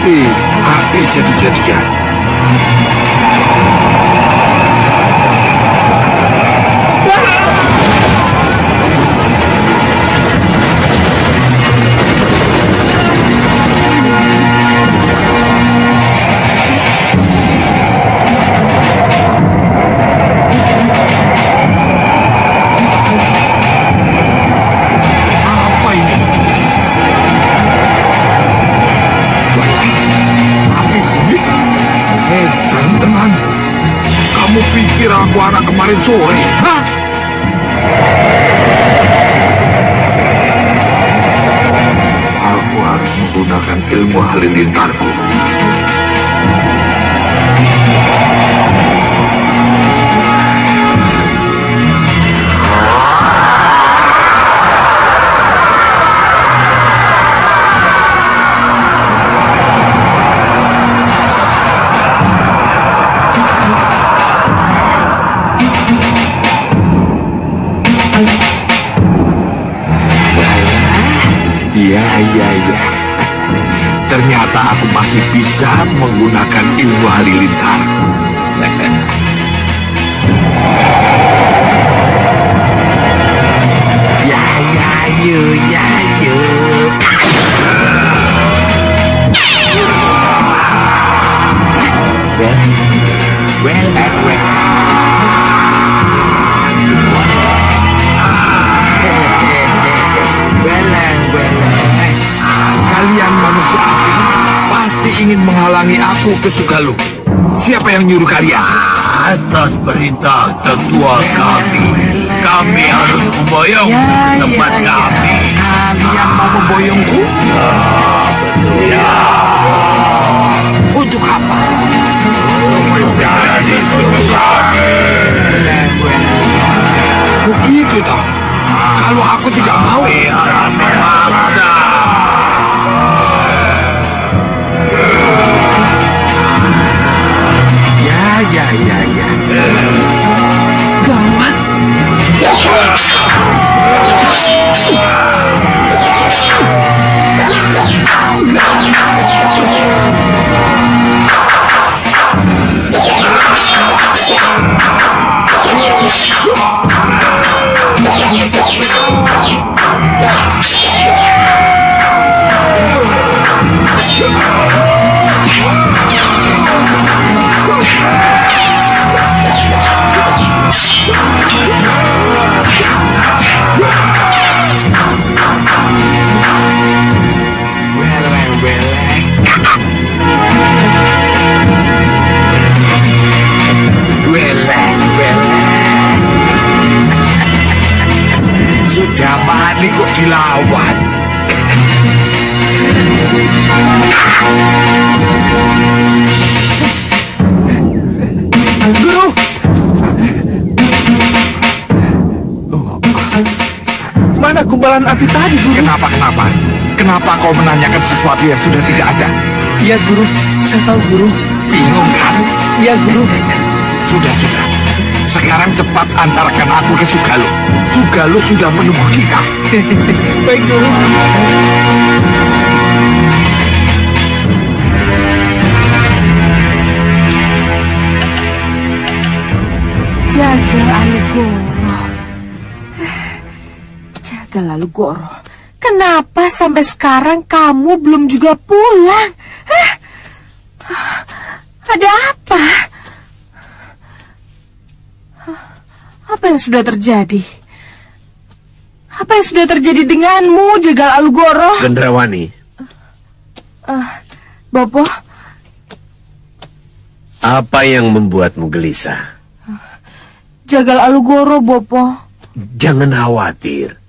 Pasti api jadi-jadian. Aku anak kemarin sore, hah? Aku harus menggunakan ilmu halilintarku. Ya. Ternyata aku masih bisa menggunakan ilmu halilintar. Ya. Kalian manusia api pasti ingin menghalangi aku ke Sugalu. Siapa yang nyuruh kalian? Atas perintah tetua kami harus memboyongmu ke tempat kami. Kalian mau memboyongku? Ya. Untuk apa? Menjadi sekutu kami. Begitu toh. Kalau aku tidak mau, harus memaksa. Ya. Gawat. Sudah mati kok dilawan. Guru! Mana gumpalan api tadi, Guru? Kenapa kau menanyakan sesuatu yang sudah tidak ada? Iya, Guru. Saya tahu, Guru. Bingung kan? Iya, Guru. Sudah. Sekarang cepat antarkan aku ke Sugalu. Sugalu sudah menunggu kita. Baik, Guru. Jagal Alugoro, kenapa sampai sekarang kamu belum juga pulang? Ada apa? Apa yang sudah terjadi? Apa yang sudah terjadi denganmu, Jagal Alugoro? Gendrawani. Bopo? Apa yang membuatmu gelisah? Jagal Alugoro, Bopo. Jangan khawatir.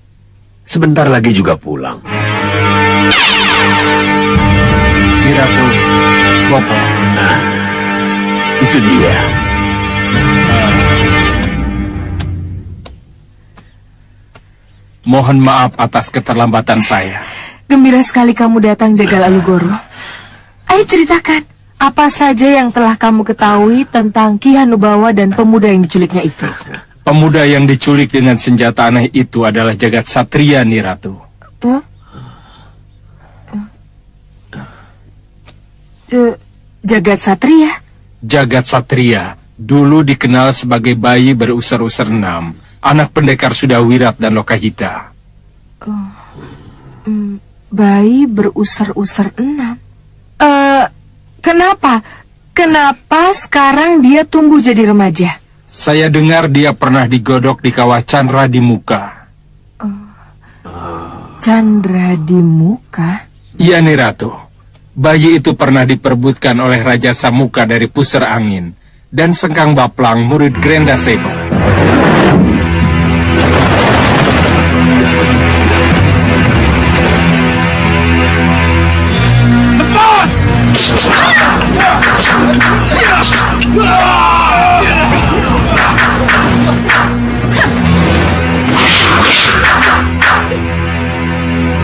Sebentar lagi juga pulang. Ratu, Bopo. Nah, itu dia. Mohon maaf atas keterlambatan saya. Gembira sekali kamu datang, Jagal Alugoro. Ayo ceritakan, apa saja yang telah kamu ketahui tentang Ki Hanubawa dan pemuda yang diculiknya itu? Pemuda yang diculik dengan senjata aneh itu adalah Jagat Satria, Nyi Ratu. Jagat Satria. Jagat Satria dulu dikenal sebagai bayi berusar-usar 6, anak pendekar Sudawirat dan Lokahita. Bayi berusar-usar 6. Kenapa sekarang dia tumbuh jadi remaja? Saya dengar dia pernah digodok di kawah Chandra di muka. Chandra di muka? Iya nih Ratu. Bayi itu pernah diperebutkan oleh Raja Samuka dari Pusar Angin dan Sengkang Baplang, murid Grenda Seba. Lepas!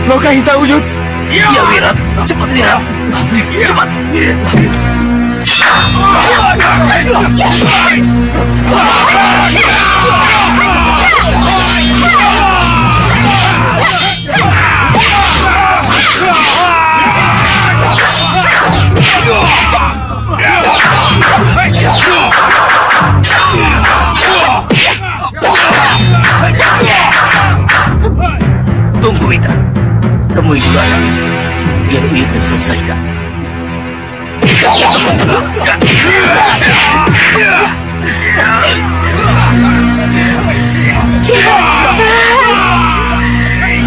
Lokahita Uyut. Ya, Wirat. Cepat, Wirat. Cepat. Tunggu, Wita. Temui dulu anak. Biar Uyut yang selesaikan.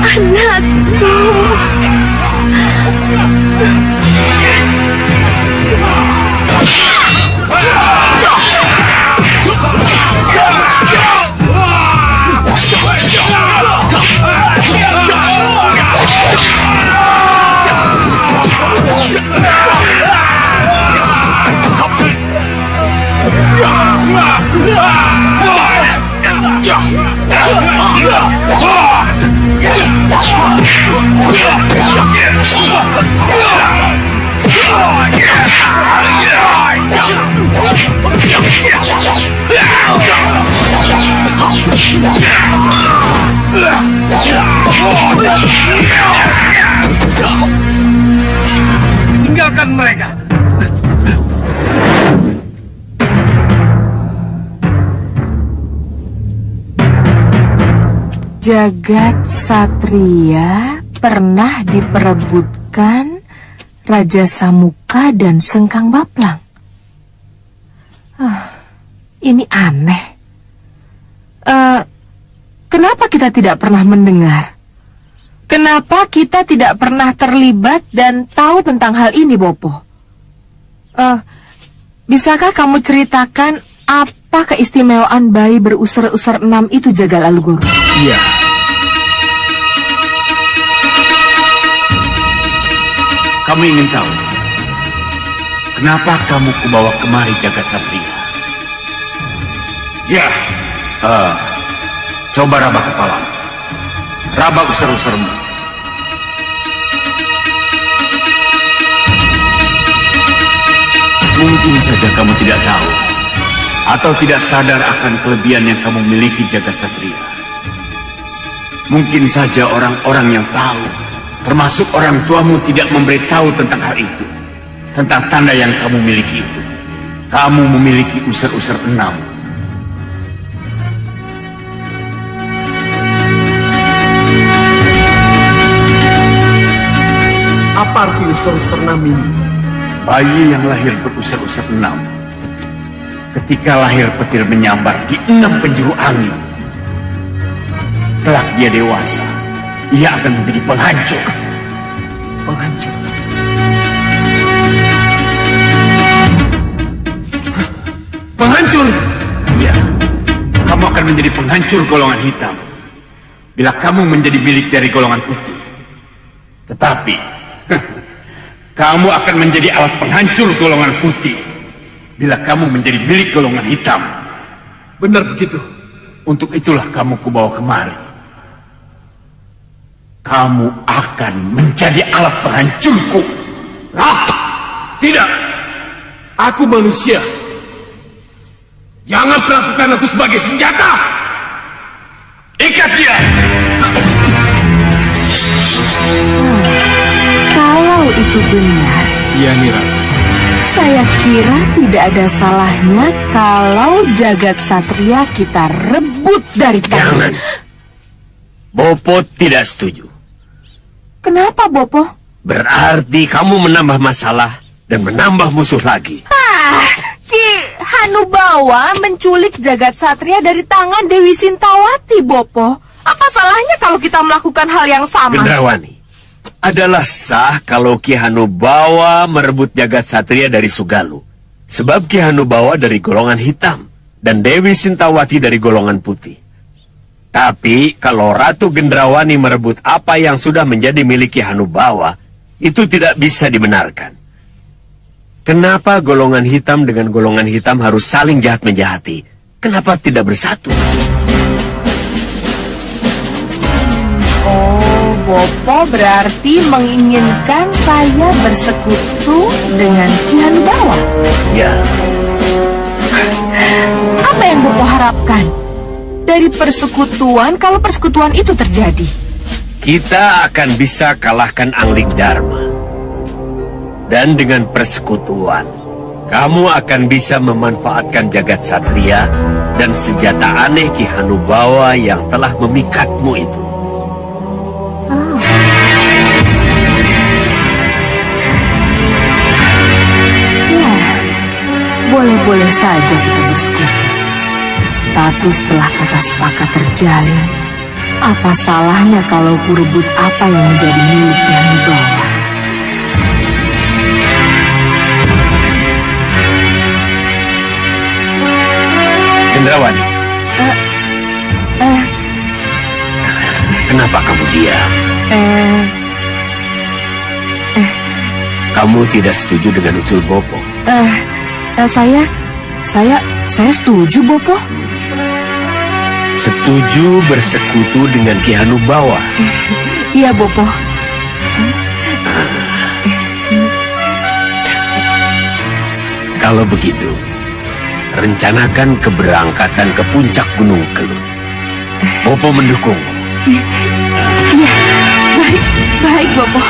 Anakku. Tinggalkan mereka. Jagat Satria pernah diperebutkan Raja Samuka dan Sengkang Baplang. Ini aneh. Kenapa kita tidak pernah mendengar? Kenapa kita tidak pernah terlibat dan tahu tentang hal ini, Bopo? Bisakah kamu ceritakan apa keistimewaan bayi berusar-usar 6 itu, Jagal Alugoro? Iya. Kamu ingin tahu kenapa kamu kubawa kemari Jagat Satria? Ya, Coba raba kepala, raba usar-usarmu. Mungkin saja kamu tidak tahu atau tidak sadar akan kelebihan yang kamu miliki, Jagat Satria. Mungkin saja orang-orang yang tahu, termasuk orang tuamu, tidak memberitahu tentang hal itu, tentang tanda yang kamu miliki itu. Kamu memiliki usar-usar 6. Apa arti usar-usar 6 ini? Bayi yang lahir berusar-usar 6, ketika lahir petir menyambar di 6 penjuru angin. Kelak dia dewasa, ia akan menjadi penghancur. Penghancur. Penghancur? Iya, kamu akan menjadi penghancur golongan hitam bila kamu menjadi milik dari golongan putih. Tetapi kamu akan menjadi alat penghancur golongan putih bila kamu menjadi milik golongan hitam. Benar begitu. Untuk itulah kamu kubawa kemari. Kamu akan menjadi alat penghancurku. Tidak. Aku manusia. Jangan perlakukan aku sebagai senjata. Ikat dia. Kalau itu benar, Iya nih Ratu. Saya kira tidak ada salahnya kalau jagat satria kita rebut dari tangan. Jangan. Bopo tidak setuju. Kenapa, Bopo? Berarti kamu menambah masalah dan menambah musuh lagi. Ki Hanubawa menculik jagat satria dari tangan Dewi Sintawati, Bopo. Apa salahnya kalau kita melakukan hal yang sama? Gendrawani, adalah sah kalau Ki Hanubawa merebut jagat satria dari Sugalu. Sebab Ki Hanubawa dari golongan hitam dan Dewi Sintawati dari golongan putih. Tapi kalau Ratu Gendrawani merebut apa yang sudah menjadi milik Ki Hanubawa, itu tidak bisa dibenarkan. Kenapa golongan hitam dengan golongan hitam harus saling jahat-menjahati? Kenapa tidak bersatu? Oh, Bopo berarti menginginkan saya bersekutu dengan Ki Hanubawa. Ya, Apa yang Bopo harapkan dari persekutuan kalau persekutuan itu terjadi? kita akan bisa kalahkan Angling Dharma. Dan dengan persekutuan, kamu akan bisa memanfaatkan jagat satria dan senjata aneh Ki Hanubawa yang telah memikatmu itu. Ya, boleh-boleh saja kita bersekutu. Tapi setelah kata sepakat terjalin, apa salahnya kalau ku rebut apa yang menjadi milik Ki Hanubawa? Gendrawani, kenapa kamu diam? Kamu tidak setuju dengan usul Bopo? Saya setuju, Bopo. Setuju bersekutu dengan Ki Hanubawa? Iya, Bopo. Kalau begitu, rencanakan keberangkatan ke puncak Gunung Kelut. Bopo mendukung. Iya, baik, Bopo.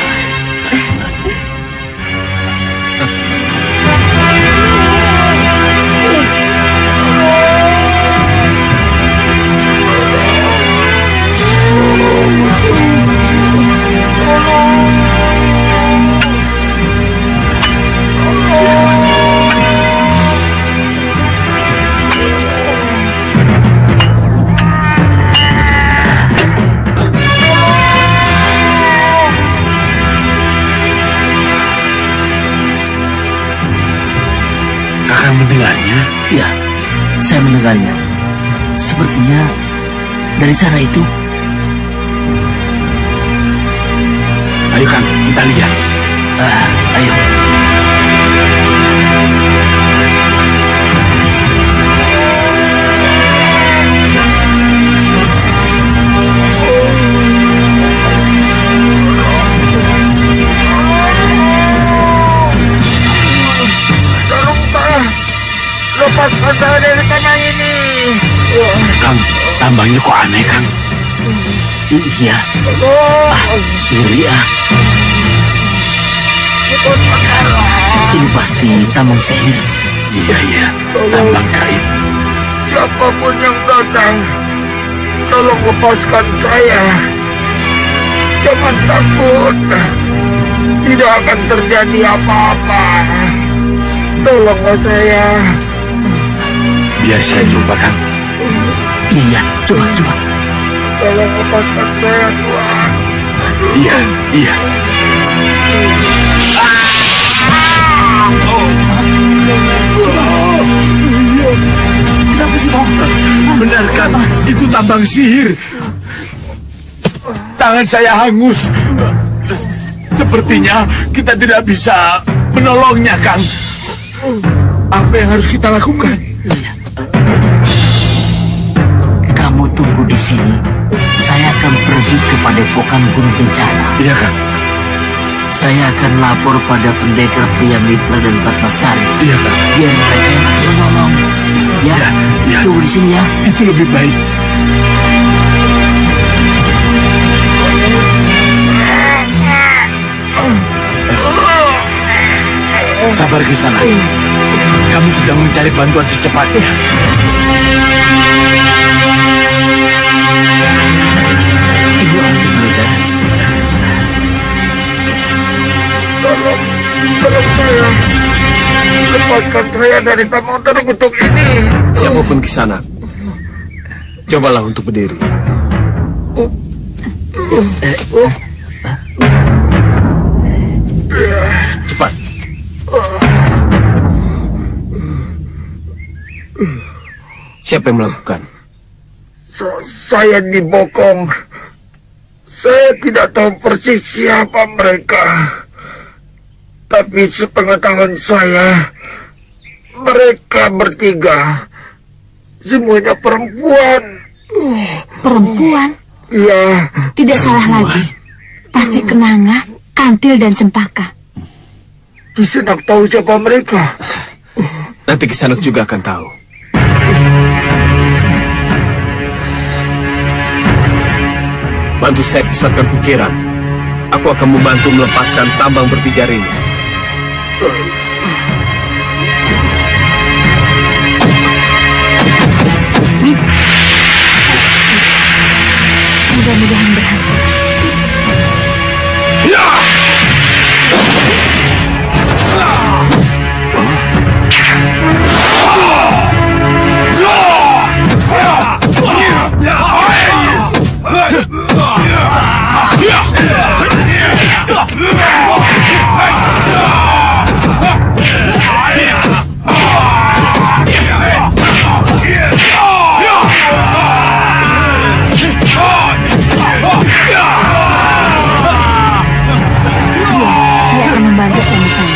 Kakak mendengarnya? Ya, saya mendengarnya. Sepertinya dari sana itu. Ayo Kang, kita lihat. Ayo. Lepaskan saya dari tanah ini. Kang, tambangnya kok aneh, Kang? Iya. Ngeri ah. Ini pasti tambang sihir. Iya, tambang gaib. Siapapun yang datang, tolong lepaskan saya. Jangan takut. Tidak akan terjadi apa-apa. Tolonglah saya. Biar saya coba, Kang. Iya, coba. Tolong lepaskan saya, Tuhan. Iya. Kenapa sih, Boh? Benar, Kang. Itu tambang sihir. Tangan saya hangus. Sepertinya kita tidak bisa menolongnya, Kang. Apa yang harus kita lakukan? Kamu tunggu di sini. Saya akan pergi ke Padepokan Gunung Bencana. Iya, Kang. Saya akan lapor pada pendekar Pria Mitra dan Patmasari. Iya, Kang. Biar mereka yang menolong. Ya, Iya. tunggu di sini ya. Itu lebih baik. Sabar Kisana. Kami sedang mencari bantuan secepatnya. Ibu Angin Muda. Tolong saya. Lepaskan saya dari tamu terkutuk ini. Siapapun Kisanak, cobalah untuk berdiri. Cepat. Siapa yang melakukan? Saya dibokong. Saya tidak tahu persis siapa mereka. Tapi sepengetahuan saya, mereka bertiga semuanya perempuan. Perempuan? Ya, Tidak salah lagi. Pasti Kenanga, Kantil, dan Cempaka. Kisanak tahu siapa mereka. Nanti Kisanak juga akan tahu. Bantu saya pusatkan pikiran. Aku akan membantu melepaskan tambang berpijar ini. Mudah-mudahan berhasil. Saya akan membantu suami saya.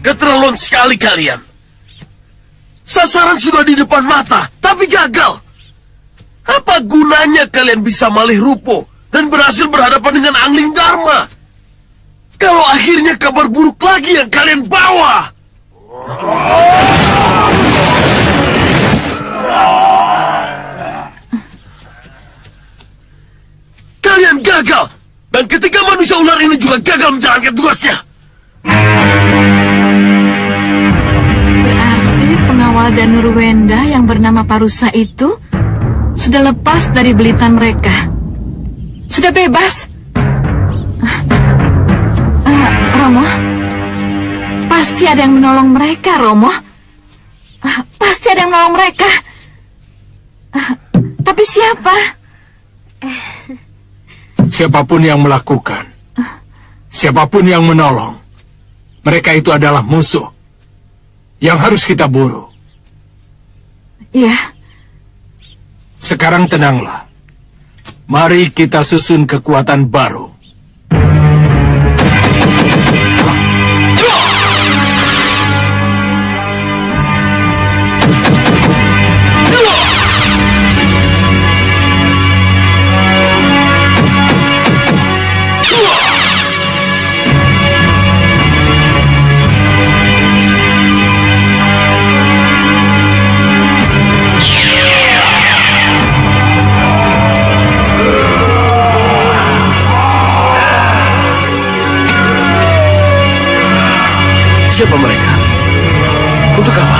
Keterlaluan sekali kalian. Sasaran sudah di depan mata, tapi gagal. Apa gunanya kalian bisa malih rupo dan berhasil berhadapan dengan Angling Dharma? Kalau akhirnya kabar buruk lagi yang kalian bawa. Kalian gagal. Dan ketika manusia ular ini juga gagal menjalankan tugasnya. Berarti pengawal Danur Wenda yang bernama Parusa itu sudah lepas dari belitan mereka. Sudah bebas. Romo, pasti ada yang menolong mereka, Romo. Pasti ada yang menolong mereka. Tapi siapa? Siapapun yang melakukan, siapapun yang menolong, mereka itu adalah musuh yang harus kita buru. Ya, Sekarang tenanglah. Mari kita susun kekuatan baru. Siapa mereka? Untuk apa?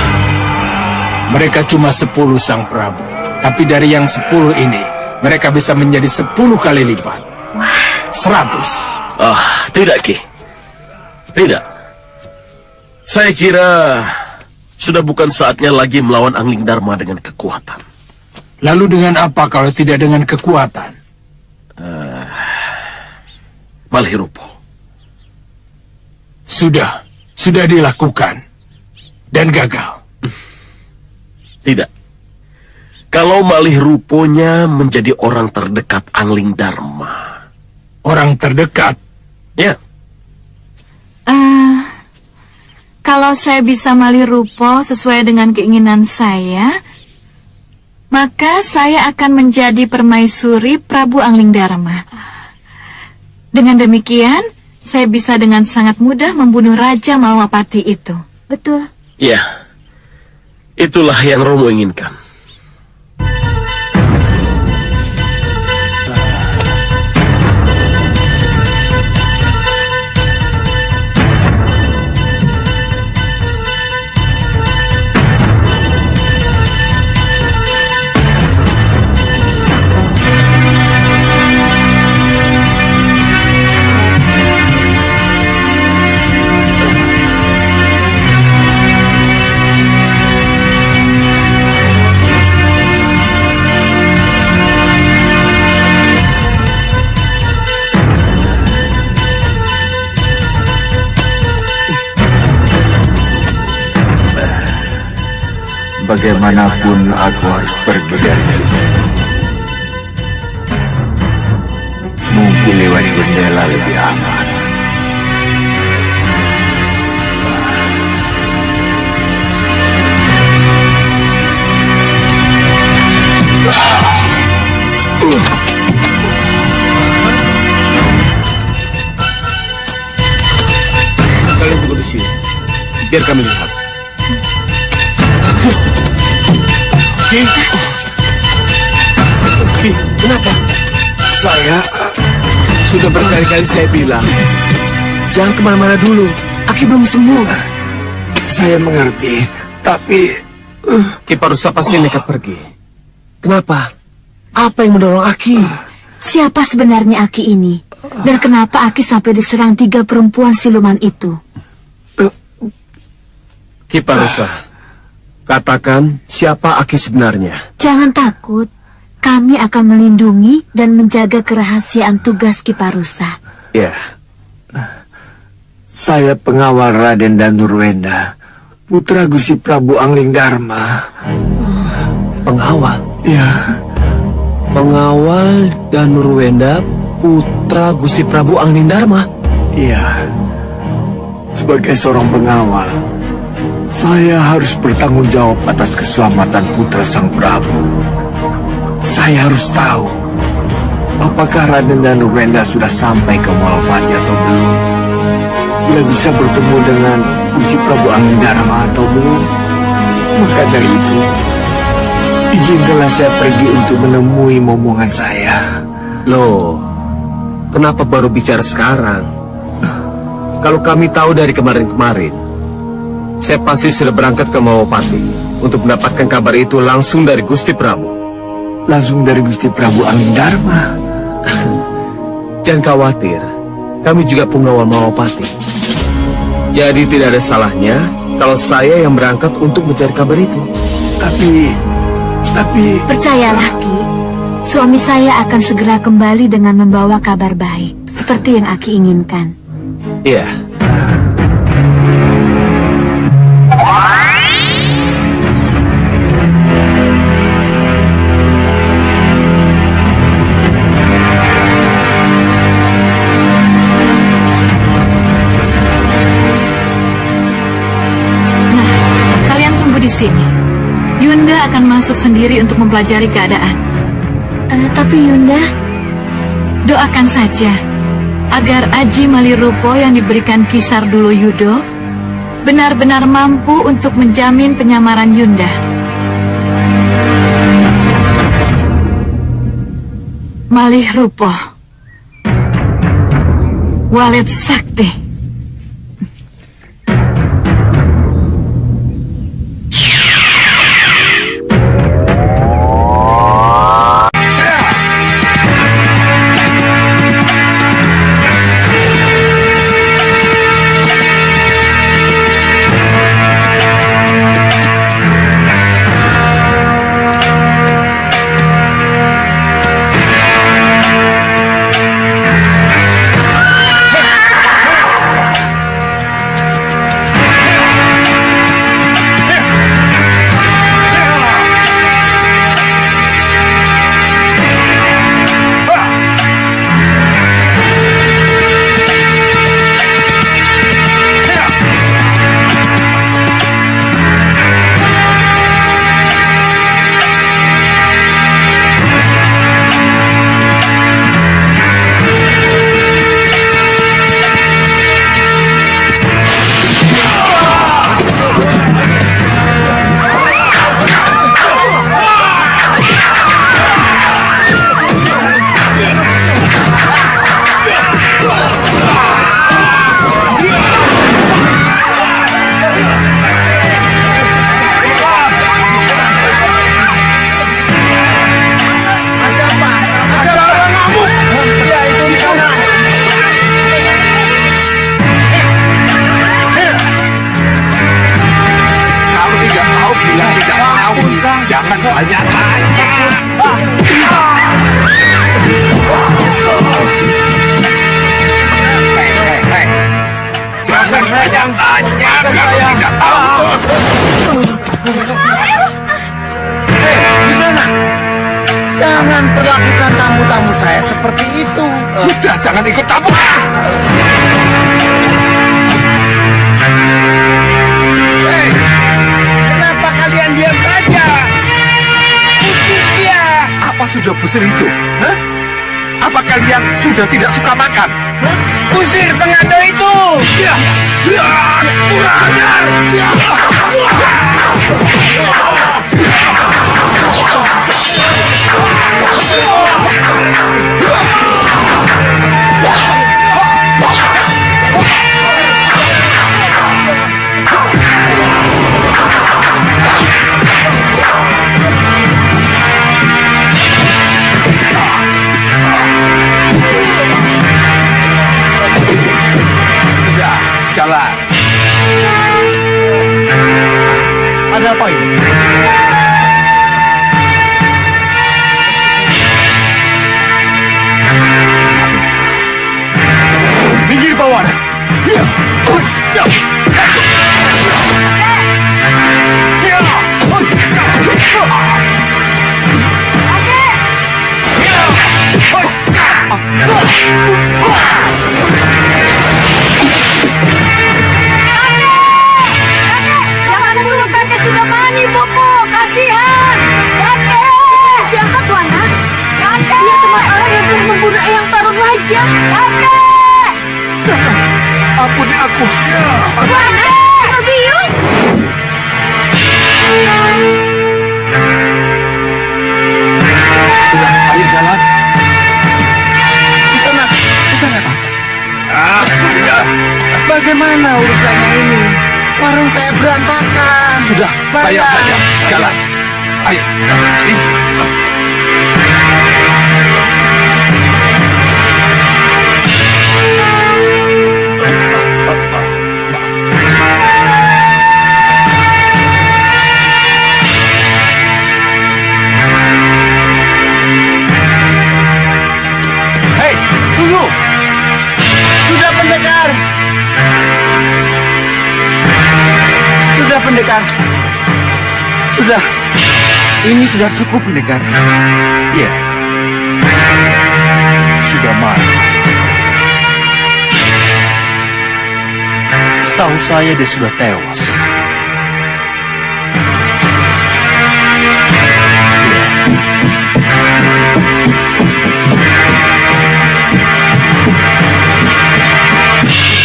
Mereka cuma 10 Sang Prabu. Tapi dari yang 10 ini, mereka bisa menjadi 10 kali lipat. 100. Tidak, Ki. Tidak. Saya kira Sudah bukan saatnya lagi melawan Angling Dharma dengan kekuatan. Lalu dengan apa kalau tidak dengan kekuatan? Malihirupo. Sudah dilakukan. Dan gagal. Tidak. Kalau Malihiruponya menjadi orang terdekat Angling Dharma. Orang terdekat? Ya. Kalau saya bisa Malihirupo sesuai dengan keinginan saya, maka saya akan menjadi permaisuri Prabu Angling Dharma. Dengan demikian, saya bisa dengan sangat mudah membunuh Raja Malwapati itu. Betul. Ya. Itulah yang Romo inginkan. Bagaimanapun aku harus pergi dari sini. Mungkin lewat jendela lebih aman. Kalian tunggu di sini. Biar kami lihat. Ki, kenapa? Sudah berkali-kali saya bilang, jangan kemana-mana dulu. Aki belum sembuh. Saya mengerti, tapi Ki Parusa pasti nekat pergi. Kenapa? Apa yang mendorong Aki? Siapa sebenarnya Aki ini? Dan kenapa Aki sampai diserang 3 perempuan siluman itu? Ki Parusa, katakan siapa Aki sebenarnya? Jangan takut. Kami akan melindungi dan menjaga kerahasiaan tugas Ki Parusa. Ya, saya pengawal Raden Danurwenda, putra Gusti Prabu Angling Dharma. pengawal. Ya, Pengawal Danurwenda, putra Gusti Prabu Angling Dharma. iya. Sebagai seorang pengawal, saya harus bertanggung jawab atas keselamatan putra sang Prabu. Saya harus tahu apakah Raden Danurwenda sudah sampai ke Malwapati atau belum. Sudah bisa bertemu dengan Gusti Prabu Angling Dharma atau belum. Maka dari itu, izinkanlah saya pergi untuk menemui momongan saya. Loh, kenapa baru bicara sekarang? Kalau kami tahu dari kemarin-kemarin, saya pasti sudah berangkat ke Malwapati untuk mendapatkan kabar itu langsung dari Gusti Prabu. Langsung dari Gusti Prabu Angling Dharma. Jangan khawatir, kami juga pengawal Malwapati. Jadi tidak ada salahnya kalau saya yang berangkat untuk mencari kabar itu. Tapi Percayalah Ki, suami saya akan segera kembali dengan membawa kabar baik, seperti yang Aki inginkan. Iya. Kalian tunggu di sini. Yunda akan masuk sendiri untuk mempelajari keadaan. Tapi Yunda, doakan saja agar Aji Malihirupo yang diberikan Kisar Dulu Yudo benar-benar mampu untuk menjamin penyamaran Yunda. Malihirupo, Walet Sakti. Tanya kalau tidak tahu. Di sana. Jangan perlakukan tamu-tamu saya seperti itu. Sudah, jangan ikut campur. Hei, kenapa kalian diam saja? Usir dia. Apa sudah busur itu? Hah? Apa kalian sudah tidak suka makan? Hah? Usir pengacau itu. Ya, ya, kurang ajar. Ya. Sudah, jalan. Ada apa ini? Minggir bawah. Ya. Oh, ya. Ya. Oh, ya. Jangan bunuh kakek sudah mani, Bopo. Kasihan. Kakek. Jahat, Wana. Kakek. Dia teman orang yang telah membunuh Eyang Parun Raja. Kakek. Ampuni aku. Wana. Kebiung. Sudah, ayo jalan. Di sana, Pak. Ah, sudah. Bagaimana urusannya ini? Warung saya berantakan. Sudah, bayar saja. Jalan. Ayo. Sini. Hei, tunggu. Sudah pendekar. Sudah pendekar. Sudah. Ini sudah cukup pendekar. Iya. Sudah mati. Setahu saya dia sudah tewas.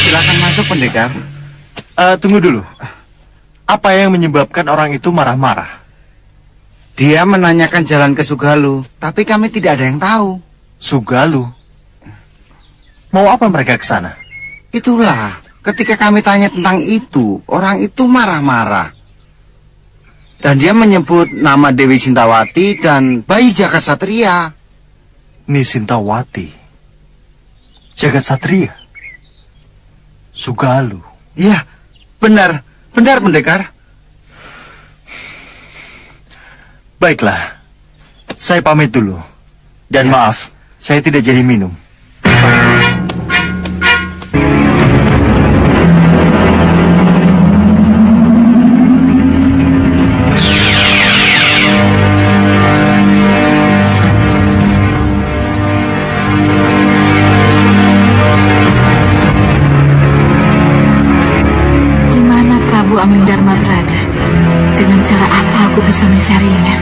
Silakan masuk pendekar. Tunggu dulu. Apa yang menyebabkan orang itu marah-marah? Dia menanyakan jalan ke Sugalu, tapi kami tidak ada yang tahu. Sugalu. Mau apa mereka ke sana? Itulah, ketika kami tanya tentang itu, orang itu marah-marah. Dan dia menyebut nama Dewi Sintawati dan bayi Jagat Satria. Nisintawati. Jagat Satria. Sugalu. Iya, benar pendekar. Baiklah. Saya pamit dulu. Dan maaf, saya tidak jadi minum. Di mana Prabu Anglingdarma berada? Dengan cara apa aku bisa mencarinya?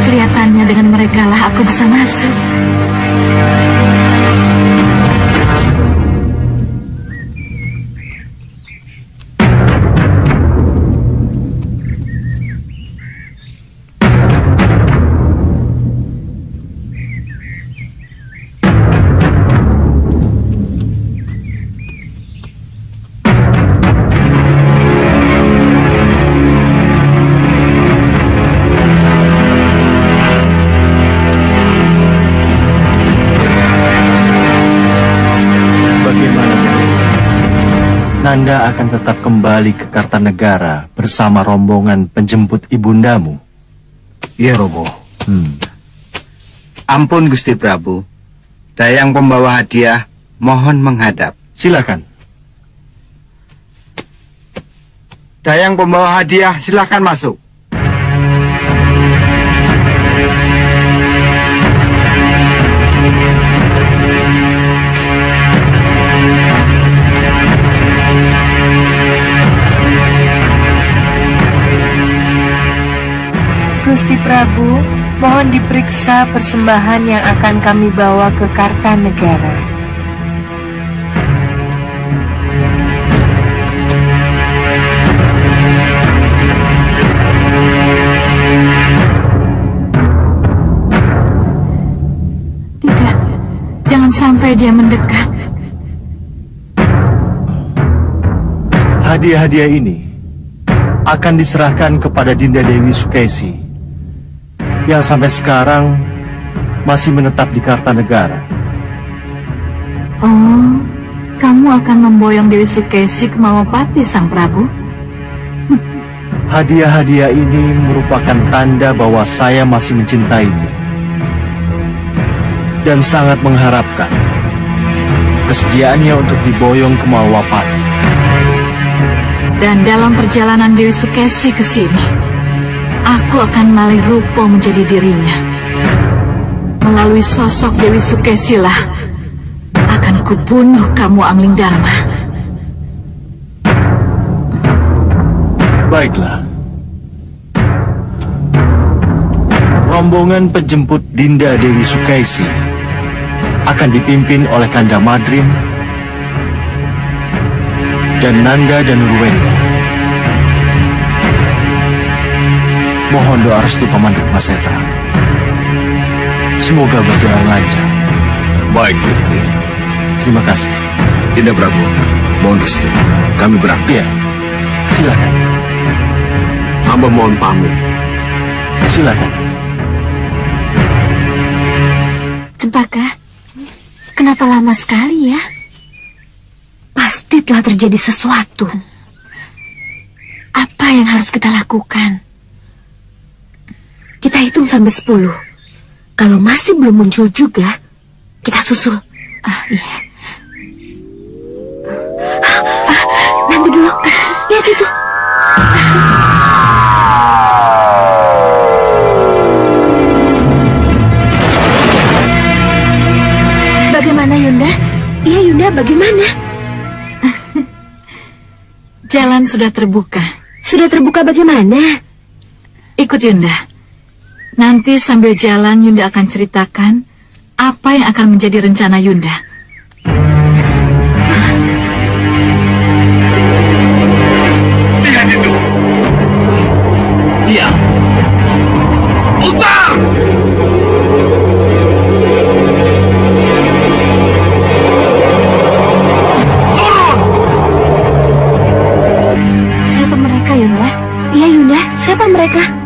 Kelihatannya dengan mereka lah aku bisa masuk. Nanda akan tetap kembali ke Kartanegara bersama rombongan penjemput ibundamu. Iya, Romo. Ampun, Gusti Prabu. Dayang pembawa hadiah, mohon menghadap. Silakan. Dayang pembawa hadiah, silakan masuk. Gusti Prabu, mohon diperiksa persembahan yang akan kami bawa ke Kartanegara. Tidak, jangan sampai dia mendekat. Hadiah-hadiah ini akan diserahkan kepada Dinda Dewi Sukesi yang sampai sekarang masih menetap di Kartanegara. Oh, kamu akan memboyong Dewi Sukesi ke Malopati, Sang Prabu? Hadiah-hadiah ini merupakan tanda bahwa saya masih mencintainya dan sangat mengharapkan kesediaannya untuk diboyong ke Malwapati. Dan dalam perjalanan Dewi Sukesi ke sini, aku akan malih rupa menjadi dirinya. Melalui sosok Dewi Sukesi lah akan kubunuh kamu, Angling Dharma. Baiklah. Rombongan penjemput Dinda Dewi Sukesi akan dipimpin oleh Kanda Madrim dan Nanda dan Nurwenda. Mohon doa restu Paman Rukmaseta. Semoga berjalan lancar. Baik, Gusti. Terima kasih. Dinda Prabu, mohon restu. Kami berangkat. Iya, silakan. Hamba mohon pamit. Silakan. Cempaka, kenapa lama sekali ya? Pasti telah terjadi sesuatu. Apa yang harus kita lakukan? Kita hitung sampai 10. Kalau masih belum muncul juga, kita susul. Iya. Nanti dulu. Lihat itu. Bagaimana, Yunda? Iya, Yunda, bagaimana? Jalan sudah terbuka. Sudah terbuka bagaimana? Ikut Yunda. Nanti sambil jalan Yunda akan ceritakan apa yang akan menjadi rencana Yunda. Lihat itu. Dia. Putar! Turun! Siapa mereka, Yunda? Iya, Yunda. Siapa mereka?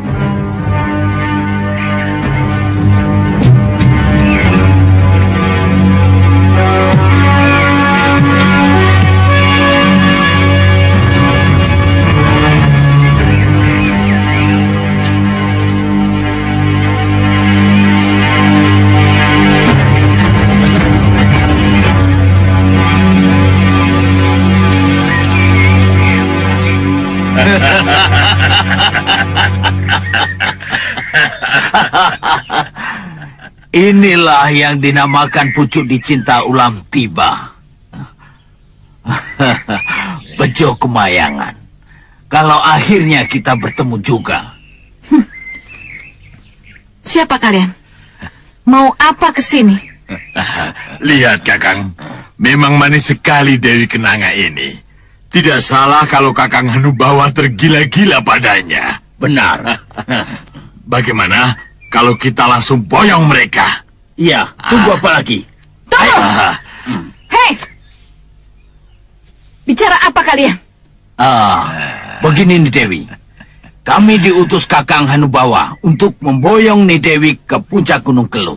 Inilah yang dinamakan pucuk dicinta ulam tiba. Bejo kemayangan. Kalau akhirnya kita bertemu juga. Siapa kalian? Mau apa ke sini? Lihat, Kakang. Memang manis sekali Dewi Kenanga ini. Tidak salah kalau Kakang Hanubawa tergila-gila padanya. Benar. Bagaimana kalau kita langsung boyong mereka? Iya, tunggu apa lagi? Tunggu! Hei! Bicara apa kalian? Begini nih Dewi. Kami diutus Kakang Hanubawa untuk memboyong nih Dewi ke puncak Gunung Kelut.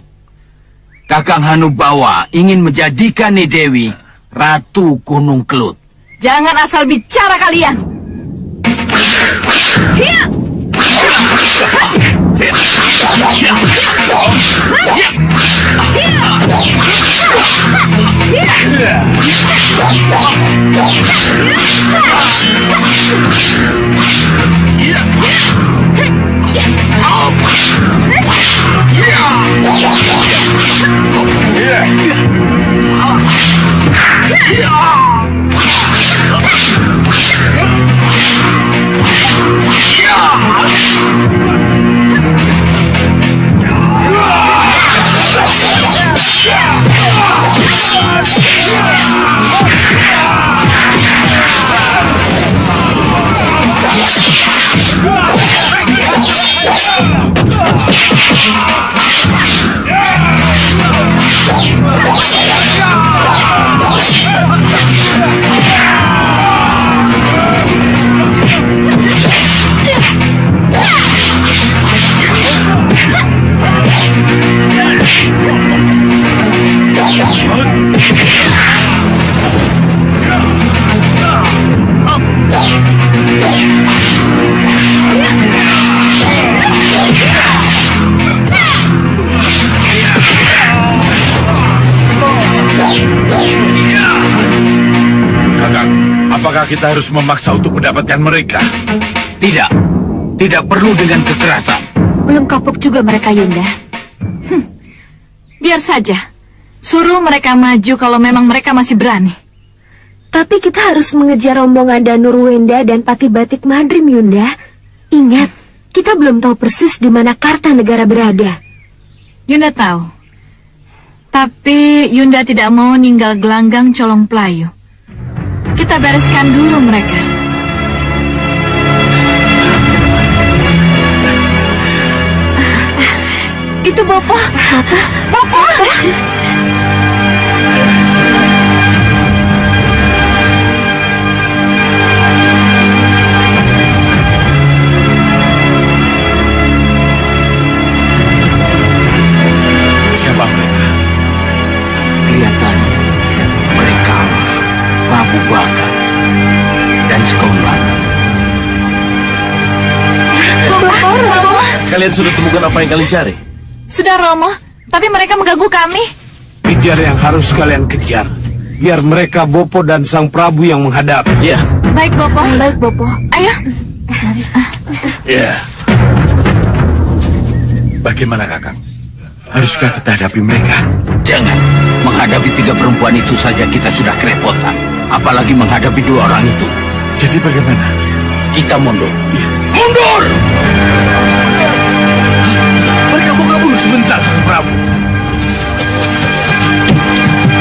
Kakang Hanubawa ingin menjadikan nih Dewi Ratu Gunung Kelut. Jangan asal bicara kalian. Hiya! Kakang, apakah kita harus memaksa untuk mendapatkan mereka? Tidak. Tidak perlu dengan kekerasan. Belum kapok juga mereka, Yunda. Biar saja. Suruh mereka maju kalau memang mereka masih berani. Tapi kita harus mengejar rombongan Danurwenda dan Pati Batik Madrim, Yunda. Ingat, kita belum tahu persis di mana Kartanegara berada. Yunda tahu. Tapi Yunda tidak mau ninggal gelanggang Colong Pelayu. Kita bereskan dulu mereka. Itu Bopo. Bopo. Siapa mereka? Kelihatannya mereka Prabu Bakar dan Sekomban. Romo. Kalian sudah temukan apa yang kalian cari? Sudah, Romo. Tapi mereka mengganggu kami. Kejar yang harus kalian kejar. Biar mereka Bopo dan Sang Prabu yang menghadap. Ya. Baik, Bopo. Baik, Bopo. Ayo. Ya. Bagaimana, Kakang? Haruskah kita hadapi mereka? Jangan. Menghadapi 3 perempuan itu saja kita sudah kerepotan. Apalagi menghadapi 2 orang itu. Jadi bagaimana? Kita mundur. Ya. Mundur! Mereka mau kabur sebentar, Sang Prabu.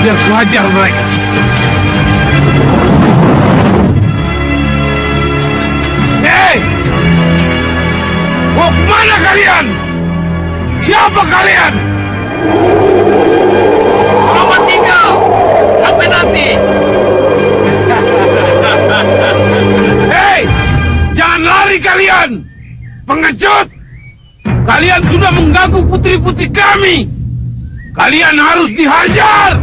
Biar ku hajar mereka. Hei! Mau kemana kalian? Siapa kalian? Selamat tinggal. Sampai nanti. Hei! Jangan lari kalian! Pengecut! Kalian sudah mengganggu putri-putri kami! Kalian harus dihajar!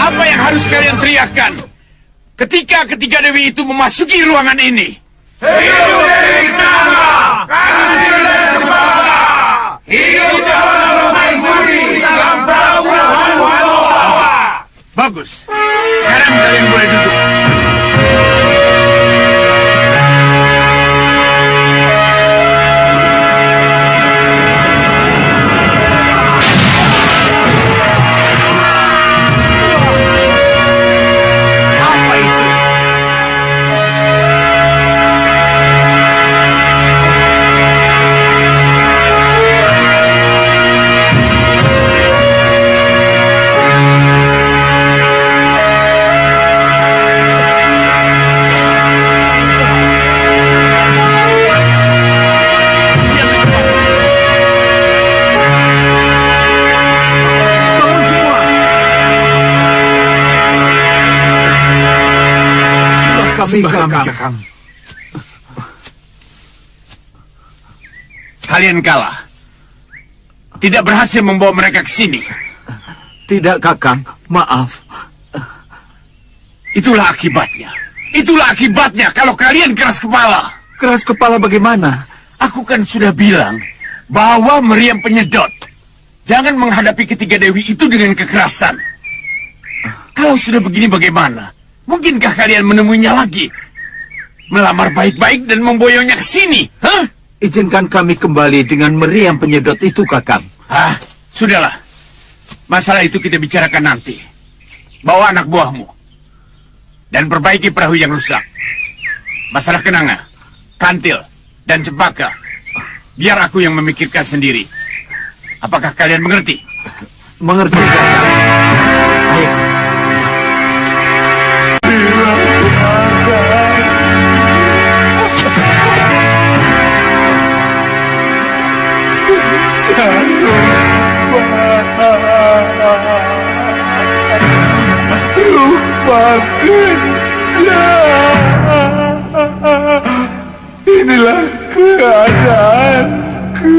Apa yang harus kalian teriakkan ketika ketiga dewi itu memasuki ruangan ini? Hidup Dewi Kenanga! Kami tidak cemara! Hidup Jalan Permaisuri Sang Prabu Hanu-Hanu! Bagus. Sekarang kalian boleh duduk. Apa itu? Kakang. Kalian kalah. Tidak berhasil membawa mereka ke sini. Tidak, Kakang. Maaf. Itulah akibatnya. Itulah akibatnya kalau kalian keras kepala. Keras kepala bagaimana? Aku kan sudah bilang bahwa meriam penyedot. Jangan menghadapi ketiga dewi itu dengan kekerasan. Kalau sudah begini bagaimana? Mungkinkah kalian menemuinya lagi? Melamar baik-baik dan memboyongnya ke sini? Hah? Izinkan kami kembali dengan meriam penyedot itu, Kakang. Sudahlah. Masalah itu kita bicarakan nanti. Bawa anak buahmu. Dan perbaiki perahu yang rusak. Masalah kenanga, kantil, dan cempaka. Biar aku yang memikirkan sendiri. Apakah kalian mengerti? Mengerti, Kakang. Ayo. Inilah keadaanku.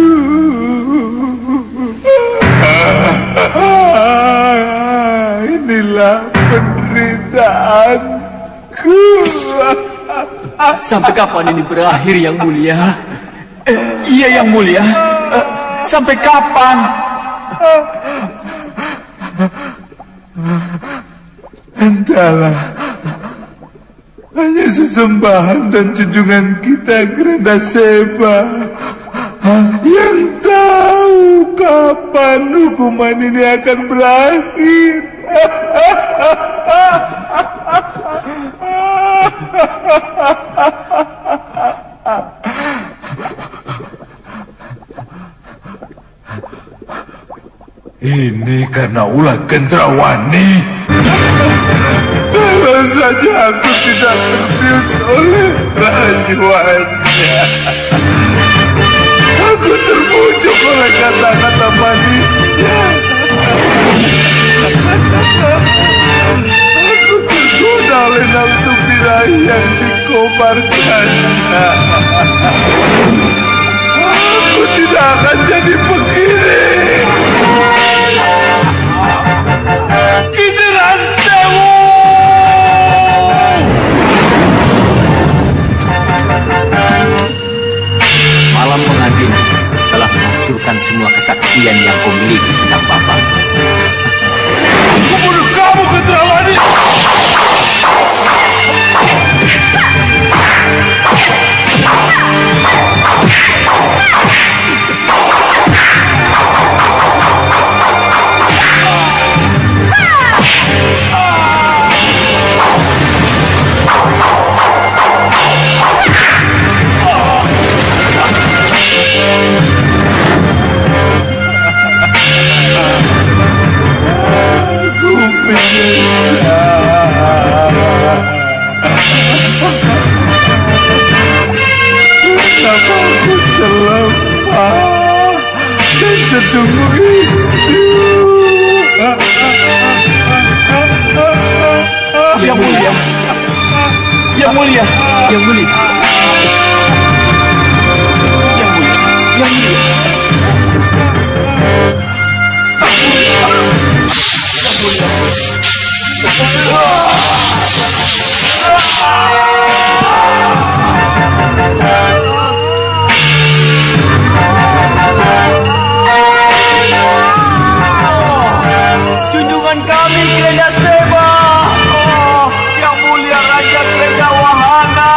Inilah penderitaanku. Sampai kapan ini berakhir, Yang Mulia? Iya, Yang Mulia. Sampai kapan? Entahlah. Hanya sesembahan dan junjungan kita Grandaseva yang tahu kapan hukuman ini akan berakhir. Ini karena ulah Gendrawani. Kalau saja aku tidak terbius oleh rayuannya. Aku terbujuk oleh kata-kata manisnya. Aku tergoda oleh nafsu birahi yang dikobarkannya. Aku tidak akan jadi begini. Kijaran Sewu! Malam pengantin telah menghancurkan semua kesaktian yang kau miliki sedang Bapak. Aku bunuh kamu, Gendrawani! Kenapa aku selemah dan sedungu itu? Yang Mulia. Yang Mulia. Yang Mulia. Yang Mulia. Yang Mulia. Junjungan kami Grandaseva, Yang Mulia Raja Grandawahana.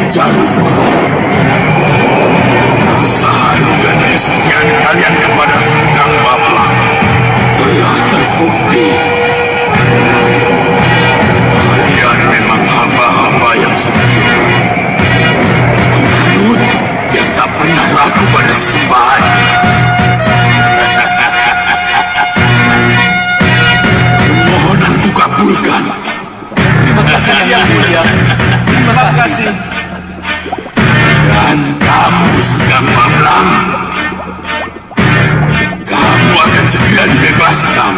Jarupa, rasa haru dan kesetiaan kalian kepada Sengkang Baplang telah terbukti. Kalian memang hamba-hamba yang setia, penganut yang tak pernah ragu pada sesembahan. Permohonanku kabulkan. Terima kasih yang mulia. Terima kasih. Dan kamu Sengkang Baplang, kamu akan segera dibebaskan.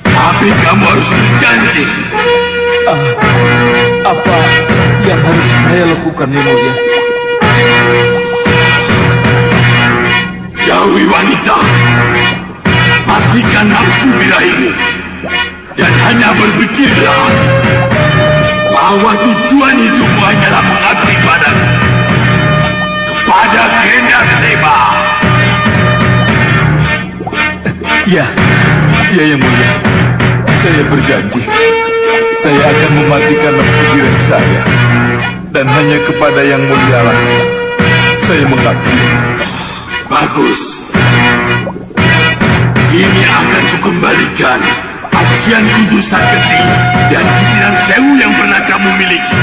Tapi kamu harus berjanji. Apa yang harus saya lakukan, Yang Mulia? Jauhi wanita, matikan nafsu birahimu, dan hanya berpikirlah bahwa tujuan hidupmu hanyalah mengabdi padaku, kepada Grenda Seba. Iya, Yang Mulia. Saya berjanji, saya akan mematikan nafsu diri saya, dan hanya kepada Yang Mulia lah saya mengabdi. Bagus. Kini akan kukembalikan ajian Kudu Saketi dan Kitiran Sewu yang pernah kamu miliki.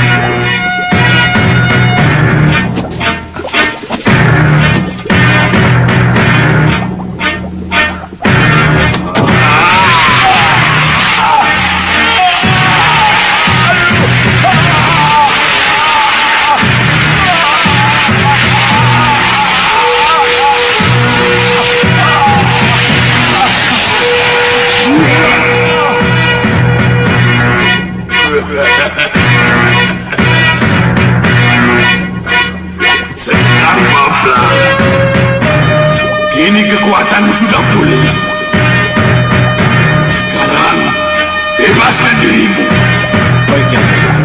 Sengkang Baplang, kini kekuatanmu sudah pulih. Sekarang bebaskan dirimu. Baik, Yang Mulia.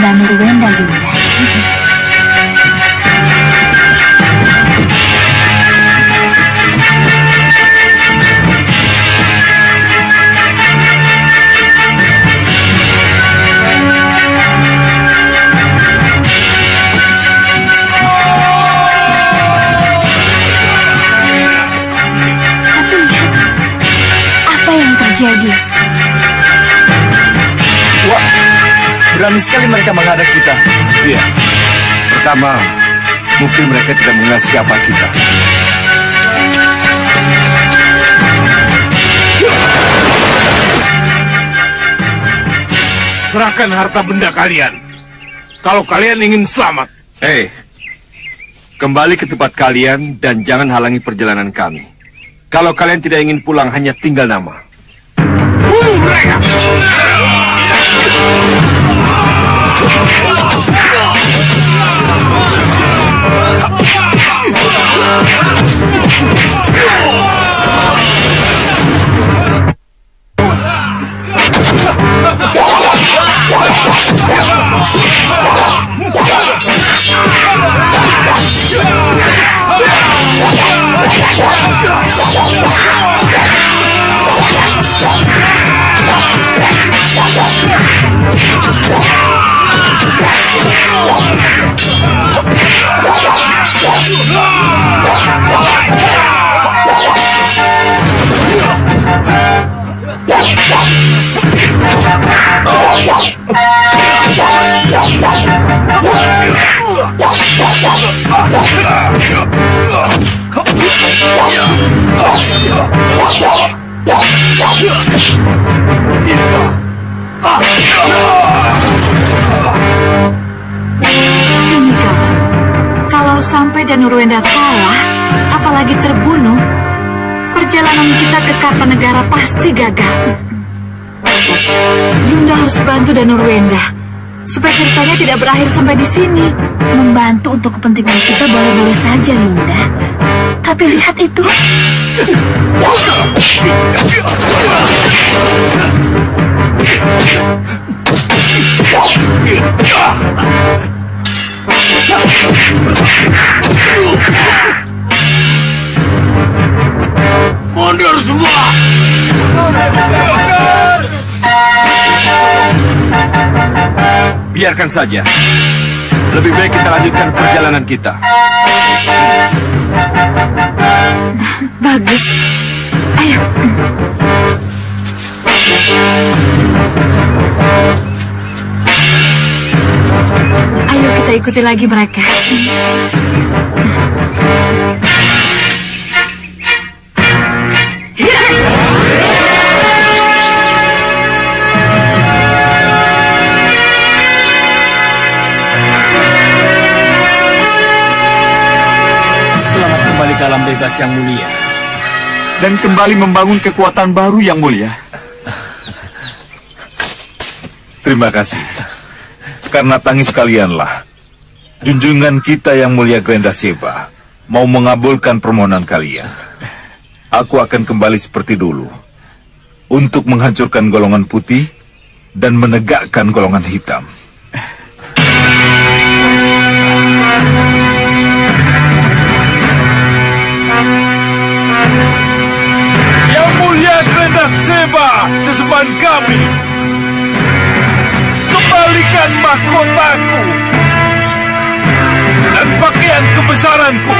dan Nurwenda, Yunda. Tapi lihat, apa yang terjadi? Wah, berani sekali mereka menghadap kita. Iya. Pertama, mungkin mereka tidak mengenal siapa kita. Serahkan harta benda kalian. Kalau kalian ingin selamat. Kembali ke tempat kalian dan jangan halangi perjalanan kami. Kalau kalian tidak ingin pulang, hanya tinggal nama. Bunuh mereka! Ini gawat. Kalau sampai Danurwenda kalah, apalagi terbunuh, perjalanan kita ke Kartanegara pasti gagal. Yunda harus bantu Danurwenda supaya ceritanya tidak berakhir sampai di sini. Membantu untuk kepentingan kita boleh-boleh saja, Yunda. Tapi lihat itu. Mundur semua! Biarkan saja. Lebih baik kita lanjutkan perjalanan kita. Bagus. Ayo. Ayo kita ikuti lagi mereka. Selamat kembali ke alam bebas yang mulia. Dan kembali membangun kekuatan baru yang mulia. Terima kasih. Karena tangis kalianlah, junjungan kita yang mulia Grendaseba mau mengabulkan permohonan kalian. Aku akan kembali seperti dulu untuk menghancurkan golongan putih dan menegakkan golongan hitam. Yang mulia Grendaseba, sesembahan kami, kembalikan mahkotaku dan pakaian kebesaranku,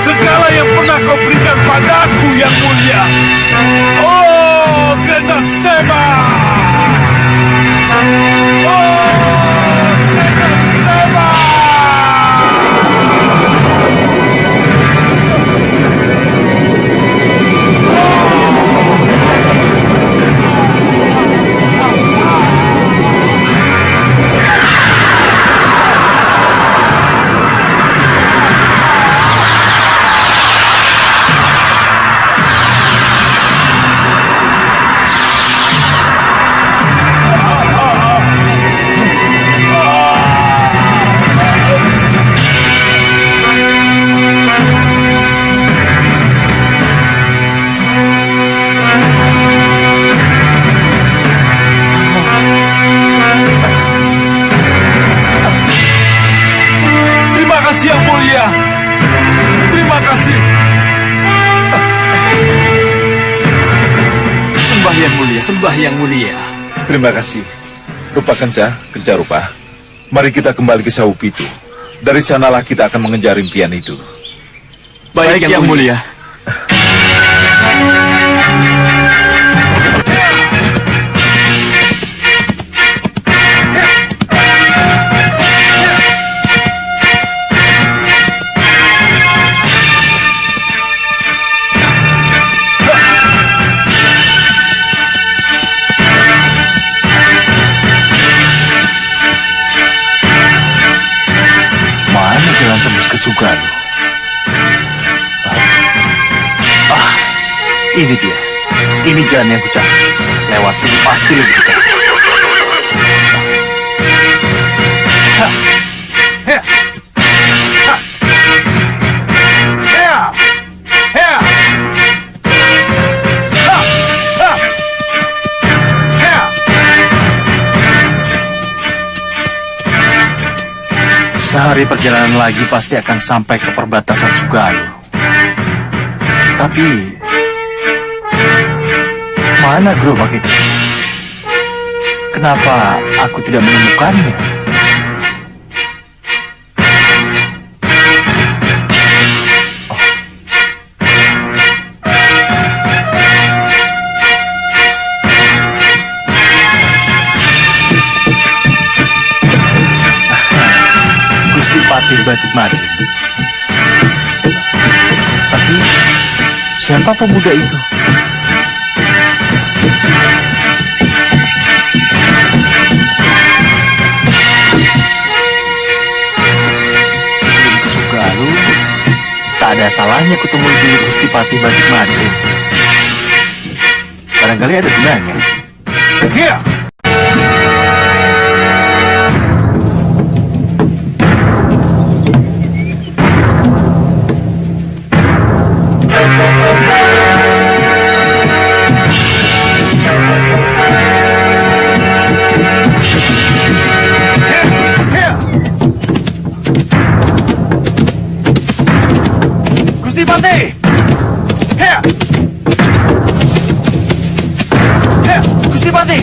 segala yang pernah kau berikan padaku yang mulia. Oh, Grendaseba! Oh, Grendaseba! Yang mulia, terima kasih. Sembah yang mulia, sembah yang mulia. Terima kasih. Rupa Kenca Rupa. Mari kita kembali ke Saupitu. Dari sanalah kita akan mengejar impian itu. Baik yang mulia. Jalan tembus ke Sugalo. Ini dia. Ini jalan yang kucari. Lewat sini pasti lebih dekat. Sehari perjalanan lagi pasti akan sampai ke perbatasan Sugalo. Tapi mana gerobak itu? Kenapa aku tidak menemukannya? Siapa pemuda itu? Sebelum ke Sugalu, tak ada salahnya kutemui dulu Gusti Patih Batik Madrim. Barangkali ada gunanya. Ya! Gusti Patih! Ya! Gusti Patih!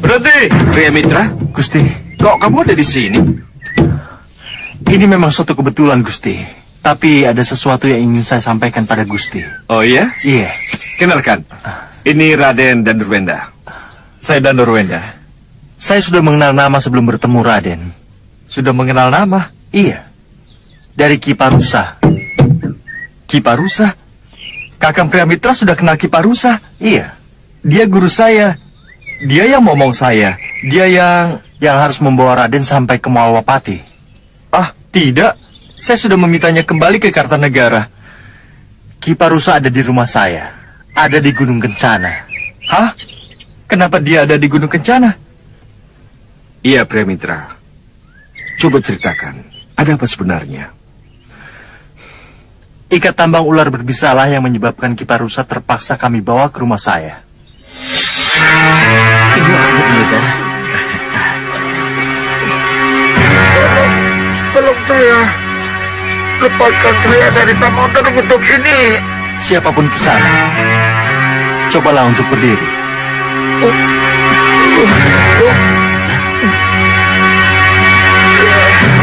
Berhenti! Pria Mitra, Gusti, kok kamu ada di sini? ini memang suatu kebetulan, Gusti. Tapi ada sesuatu yang ingin saya sampaikan pada Gusti. Oh iya? Iya. Kenalkan, ini Raden Danurwenda. Saya Danurwenda. Saya sudah mengenal nama sebelum bertemu Raden. Sudah mengenal nama? Iya. Dari Ki Parusa. Ki Parusa? Kakang Pria Mitra sudah kenal Ki Parusa? Iya. Dia guru saya. Dia yang ngomong saya. Dia yang harus membawa Raden sampai ke Malwapati. Ah, tidak. Saya sudah memintanya kembali ke Kartanegara. Ki Parusa ada di rumah saya. Ada di Gunung Kencana. Hah? Kenapa dia ada di Gunung Kencana? Iya, Pria Mitra. Coba ceritakan, ada apa sebenarnya? Ikat tambang ular berbisalah yang menyebabkan Ki Parusa terpaksa kami bawa ke rumah saya. Ibu akan mendengar. Tolong saya. Lepaskan saya dari tambang terkutuk ini. Siapapun ke sana, cobalah untuk berdiri.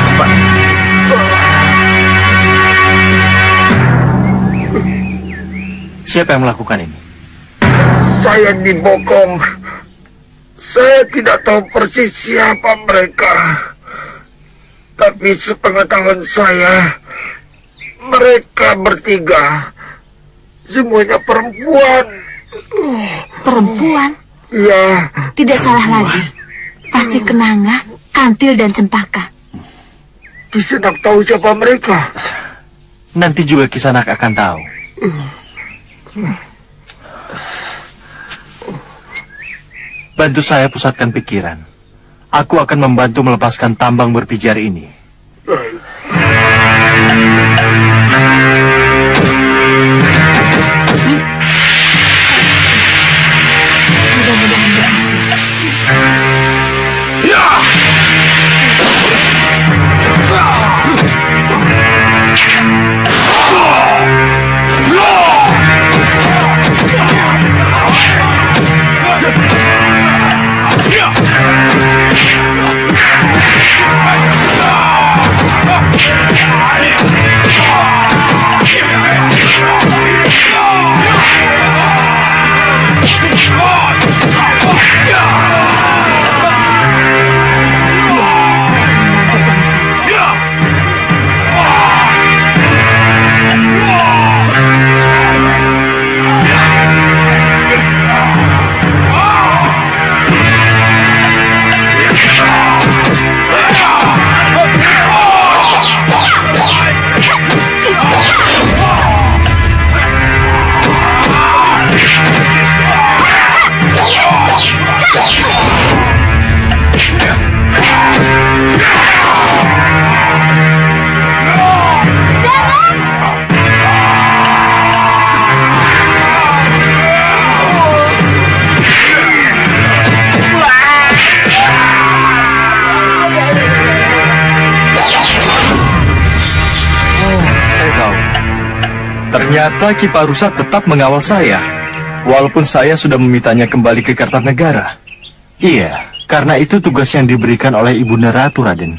Cepat. Siapa yang melakukan ini? Saya dibokong. Saya tidak tahu persis siapa mereka. Tapi sepengetahuan saya, mereka bertiga semuanya perempuan. Perempuan? Ya. Tidak salah lagi. Pasti Kenanga, Kantil, dan Cempaka. Kisanak tahu siapa mereka? Nanti juga Kisanak akan tahu. Bantu saya pusatkan pikiran. Aku akan membantu melepaskan tambang berpijar ini. Mudah-mudahan berhasil. Ternyata Ki Parusa tetap mengawal saya, walaupun saya sudah memintanya kembali ke Kartanegara. Iya, karena itu tugas yang diberikan oleh Ibunda Ratu, Raden.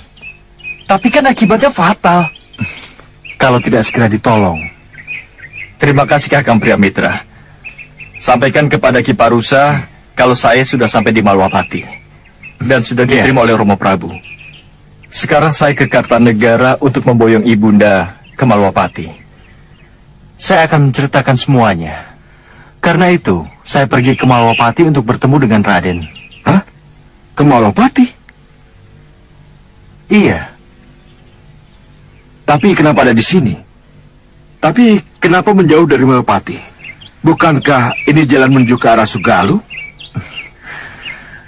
Tapi kan akibatnya fatal. Kalau tidak segera ditolong. Terima kasih Kakang Pria Mitra. Sampaikan kepada Ki Parusa kalau saya sudah sampai di Malwapati dan sudah diterima oleh Romo Prabu. Sekarang saya ke Kartanegara untuk memboyong Ibunda ke Malwapati. Saya akan menceritakan semuanya. Karena itu, saya pergi ke Malwapati untuk bertemu dengan Raden. Hah? Ke Malwapati? Iya. Tapi kenapa ada di sini? Tapi kenapa menjauh dari Malwapati? Bukankah ini jalan menuju ke arah Sugalu?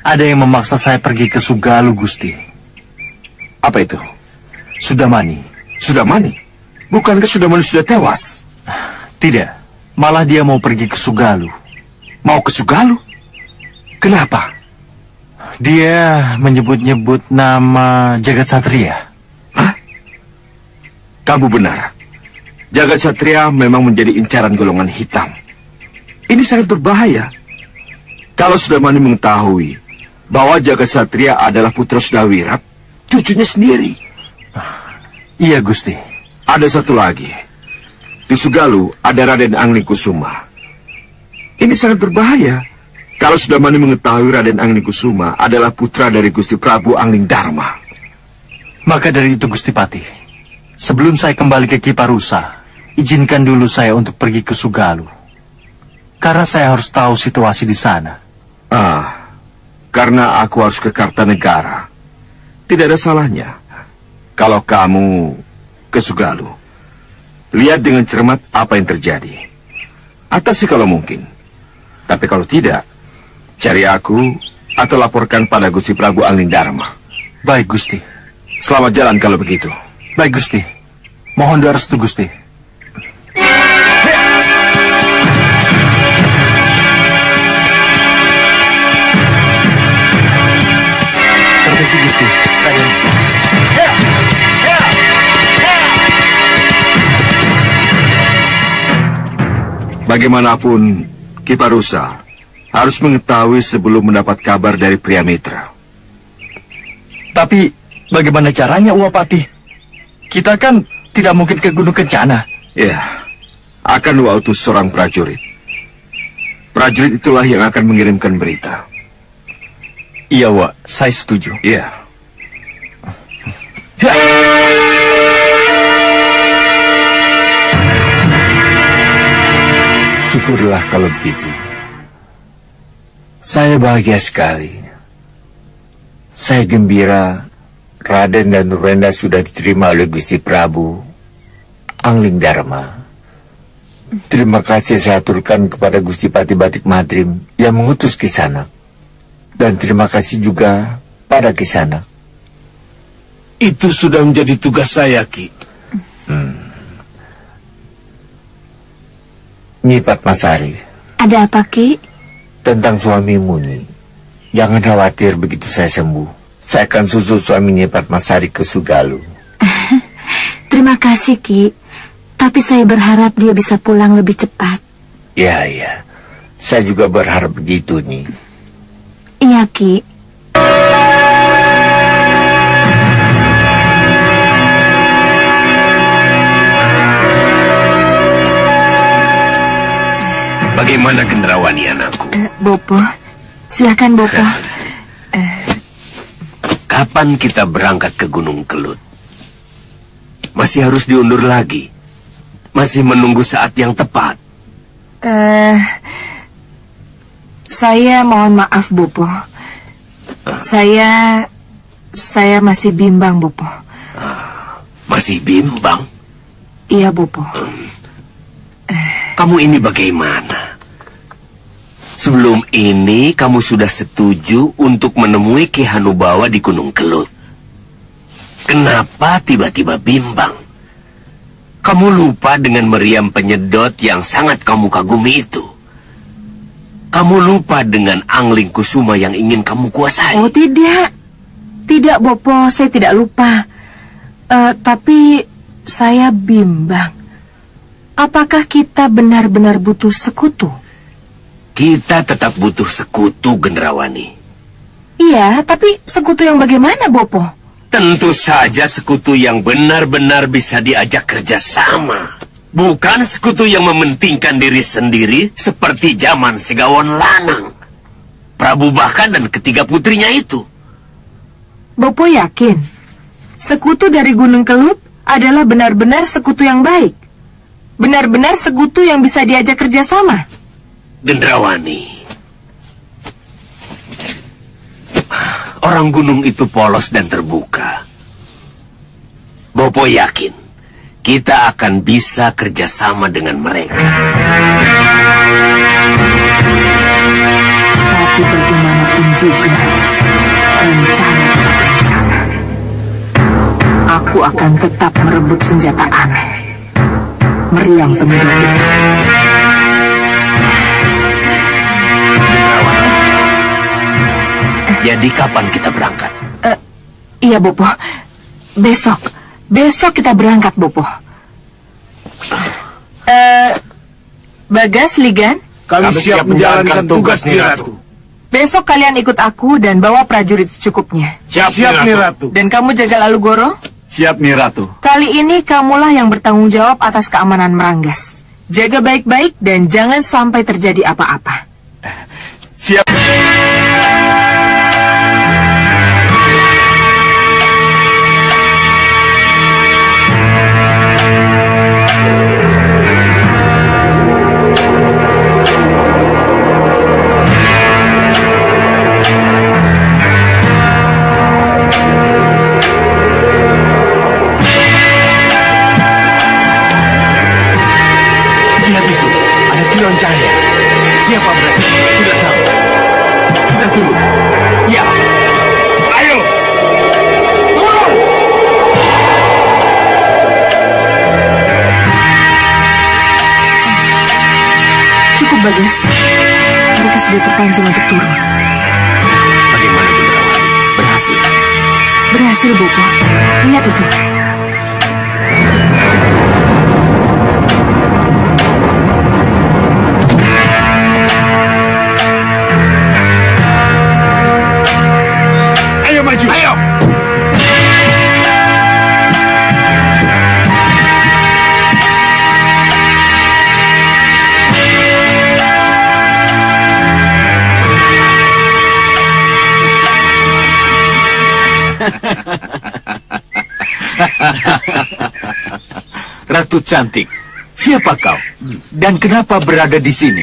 Ada yang memaksa saya pergi ke Sugalu, Gusti. Apa itu? Sudamani. Sudamani? Bukankah Sudamani sudah tewas? Tidak. Malah dia mau pergi ke Sugalu. Mau ke Sugalu? Kenapa? Dia menyebut-nyebut nama Jagat Satria. Hah? Kamu benar. Jagat Satria memang menjadi incaran golongan hitam. Ini sangat berbahaya. Kalau Sudamani mengetahui bahwa Jagat Satria adalah putra Sudawirat, cucunya sendiri. Iya, Gusti. Ada satu lagi. Di Sugalu ada Raden Anglingkusuma. Ini sangat berbahaya. Kalau Sudamani mengetahui Raden Anglingkusuma adalah putra dari Gusti Prabu Anglingdarma. Maka dari itu, Gusti Patih, sebelum saya kembali ke Kiparusa, izinkan dulu saya untuk pergi ke Sugalu. Karena saya harus tahu situasi di sana. Karena aku harus ke Kartanegara. Tidak ada salahnya kalau kamu ke Sugalu. Lihat dengan cermat apa yang terjadi. Atasi kalau mungkin. Tapi kalau tidak, cari aku atau laporkan pada Gusti Prabu Anglingdarma. Baik, Gusti. Selamat jalan kalau begitu. Baik, Gusti. Mohon doa restu, Gusti. Permisi, Gusti. Raden. Bagaimanapun, Kiparusa harus mengetahui sebelum mendapat kabar dari pria mitra. Tapi bagaimana caranya, Uwapati? Kita kan tidak mungkin ke Gunung Kencana. Ya, akan utus seorang prajurit. Prajurit itulah yang akan mengirimkan berita. Iya, Wak. Saya setuju. Iya. Syukurlah kalau begitu. Saya bahagia sekali. Saya gembira Raden dan Nurwenda sudah diterima oleh Gusti Prabu Anglingdarma. Terima kasih saya aturkan kepada Gusti Pati Batik Madrim yang mengutus Kisanak. Dan terima kasih juga pada Kisanak. Itu sudah menjadi tugas saya, Ki. Nyi Padmasari. Ada apa, Ki? Tentang suamimu, Nyi. Jangan khawatir begitu saya sembuh. Saya akan susul suami Nyi Padmasari ke Sugalu. Terima kasih, Ki. Tapi saya berharap dia bisa pulang lebih cepat. Ya, ya. Saya juga berharap begitu, Nyi. Iya, Ki. Bagaimana Gendrawani anakku? Bopo, silakan Bopo. Kapan kita berangkat ke Gunung Kelut? Masih harus diundur lagi? Masih menunggu saat yang tepat? Saya mohon maaf, Bopo. Saya masih bimbang, Bopo. Masih bimbang? Iya, Bopo. Kamu ini bagaimana? Sebelum ini kamu sudah setuju untuk menemui Ki Hanubawa di Gunung Kelut. Kenapa tiba-tiba bimbang? Kamu lupa dengan meriam penyedot yang sangat kamu kagumi itu. Kamu lupa dengan Anglingkusuma yang ingin kamu kuasai. Oh, tidak. Tidak, Bopo, saya tidak lupa. Tapi saya bimbang. Apakah kita benar-benar butuh sekutu? Kita tetap butuh sekutu, Gendrawani. Iya, tapi sekutu yang bagaimana, Bopo? Tentu saja sekutu yang benar-benar bisa diajak kerjasama. Bukan sekutu yang mementingkan diri sendiri seperti zaman Segawon Lanang, Prabu Baka dan ketiga putrinya itu. Bopo yakin? Sekutu dari Gunung Kelut adalah benar-benar sekutu yang baik. Benar-benar sekutu yang bisa diajak kerjasama. Gendrawani, orang gunung itu polos dan terbuka. Bopo yakin kita akan bisa kerjasama dengan mereka. Tapi bagaimanapun juga, rencana tetap rencana. Aku akan tetap merebut senjata aneh. Meriam penyedot itu. Jadi kapan kita berangkat? Iya, Bopo. Besok kita berangkat, Bopo. Bagas, Ligan? Kami siap menjalankan tugas Nyi Ratu. Besok kalian ikut aku dan bawa prajurit secukupnya. Siap Nyi Ratu. Dan kamu jaga Alugoro? Siap Nyi Ratu. Kali ini kamulah yang bertanggung jawab atas keamanan Meranggas. Jaga baik-baik dan jangan sampai terjadi apa-apa. Siap. Lihat itu, ada kilau cahaya. Siapa mereka? Tidak tahu. Kita turun. Ya. Ayo. Turun. Cukup, Bagas. Mereka sudah terpancing untuk turun. Bagaimana Gendrawani? Berhasil? Berhasil, Bopo. Lihat itu. Ayo maju. Ayo. Ratu cantik, siapa kau? Dan kenapa berada di sini?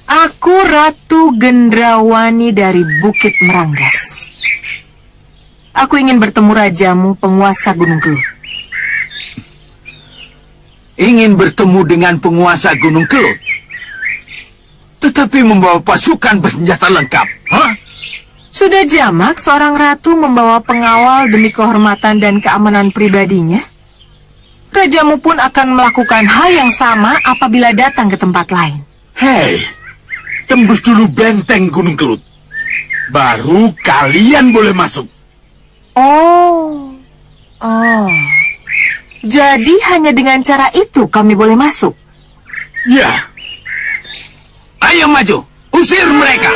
Aku Ratu Gendrawani dari Bukit Meranggas. Aku ingin bertemu rajamu, penguasa Gunung Kelut. Ingin bertemu dengan penguasa Gunung Kelut? Tetapi membawa pasukan bersenjata lengkap, hah? Sudah jamak seorang ratu membawa pengawal demi kehormatan dan keamanan pribadinya? Rajamu pun akan melakukan hal yang sama apabila datang ke tempat lain. Hei, tembus dulu benteng Gunung Kelut. Baru kalian boleh masuk. Oh. Jadi hanya dengan cara itu kami boleh masuk? Ya. Ayo maju, usir mereka.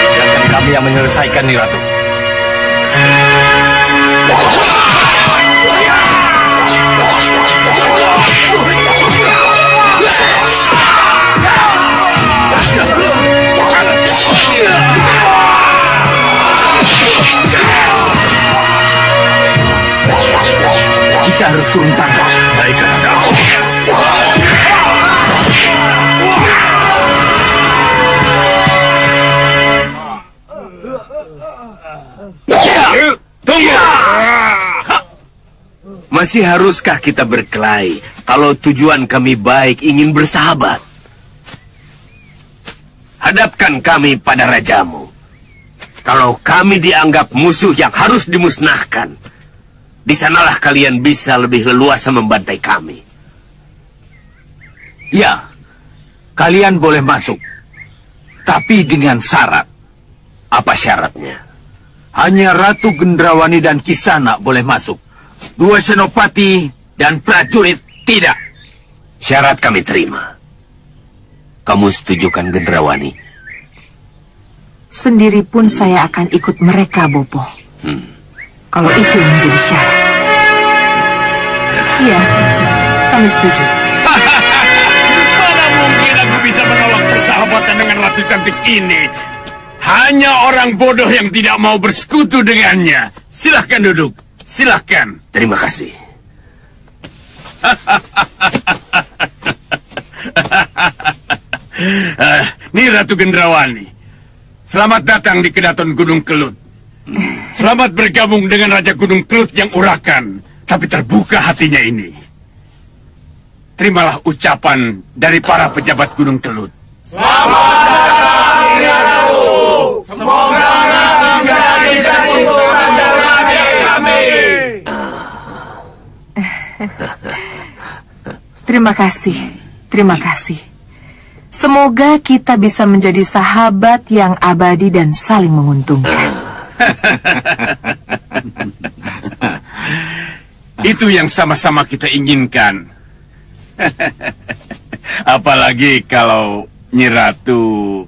Biarkan kami yang menyelesaikan, Nyi Ratu. Kita harus turun tangan. Baik, Kakanda. Tunggu. Masih haruskah kita berkelahi kalau tujuan kami baik ingin bersahabat? Hadapkan kami pada rajamu. Kalau kami dianggap musuh yang harus dimusnahkan, di sanalah kalian bisa lebih leluasa membantai kami. Ya, kalian boleh masuk. Tapi dengan syarat. Apa syaratnya? Hanya Ratu Gendrawani dan Kisana boleh masuk. Dua senopati dan prajurit tidak. Syarat kami terima. Kamu setujukan Gendrawani? Sendiri pun saya akan ikut mereka, Bopo. Kalau itu yang menjadi syarat. Iya, kami setuju. Mana mungkin aku bisa menolak persahabatan dengan ratu cantik ini? Hanya orang bodoh yang tidak mau bersekutu dengannya. Silahkan duduk. Silahkan. Terima kasih. Nih Ratu Gendrawani. Selamat datang di Kedaton Gunung Kelut. Selamat bergabung dengan Raja Gunung Kelut yang urakan, tapi terbuka hatinya ini. Terimalah ucapan dari para pejabat Gunung Kelut. Semoga menjadi untuk raja-raja kami. Terima kasih, terima kasih. Semoga kita bisa menjadi sahabat yang abadi dan saling menguntungkan. Itu yang sama-sama kita inginkan. Apalagi kalau Nyi Ratu